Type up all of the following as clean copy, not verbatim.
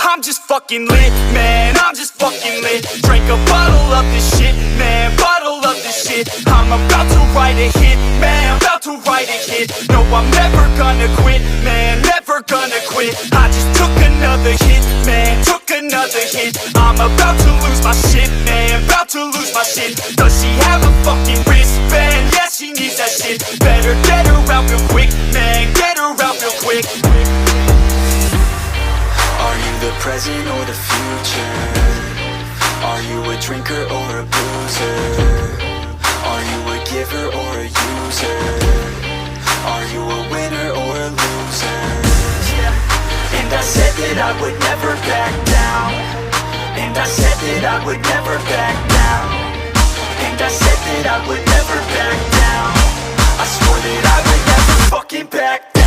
I'm just fucking lit, man, I'm just fucking lit. Drank a bottle of this shit, man, bottle of this shit. I'm about to write a hit, man, about to write a hit. No, I'm never gonna quit, man, never gonna quit. I just took another hit, man, took another hit. I'm about to lose my shit, man, about to lose my shit. Does she have a fucking wristband? Yeah, she needs that shit. Better get her out real quick, man, get her out real quick. Are you the present or the future? Are you a drinker or a boozer? Are you a giver or a user? Are you a winner or a loser? Yeah. And I said that I would never back down. And I said that I would never back down. And I said that I would never back down. I swore that I would never fucking back down.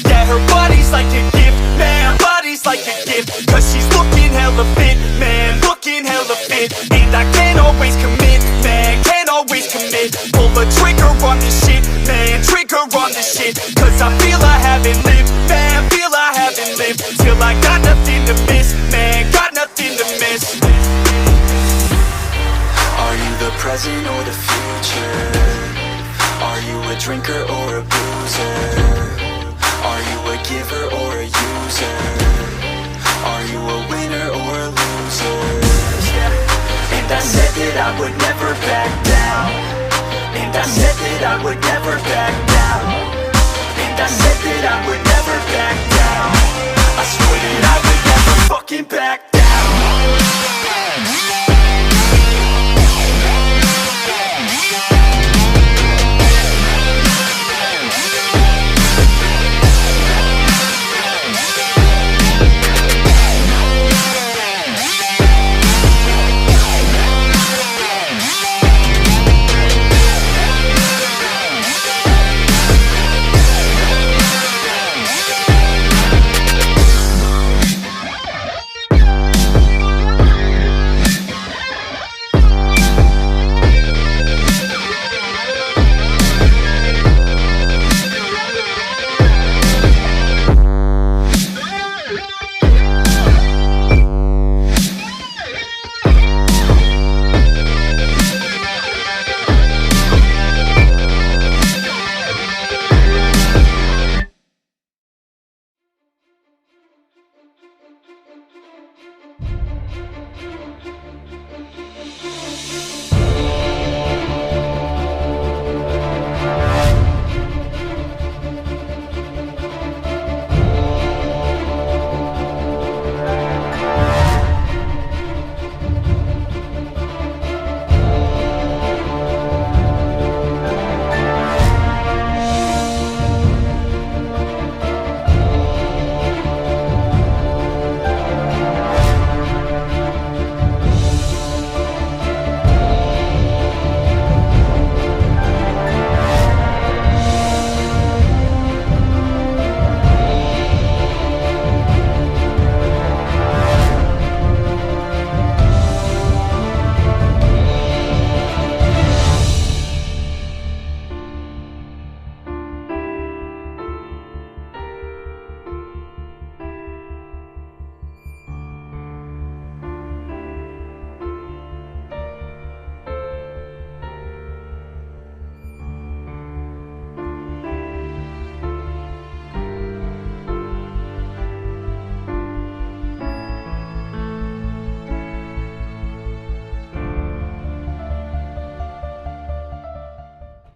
Yeah, her body's like a gift, man, body's like a gift. Cause she's looking hella fit, man, looking hella fit. And I can't always commit, man, can't always commit. Pull the trigger on this shit, man, trigger on this shit. Cause I feel I haven't lived, man, feel I haven't lived. Till I got nothing to miss, man, got nothing to miss. Are you the present or the future? Are you a drinker or a boozer? Are you a giver or a user? Are you a winner or a loser? Yeah. And I said that I would never back down. And I said that I would never back down. And I said that I would never back down. I swore that I would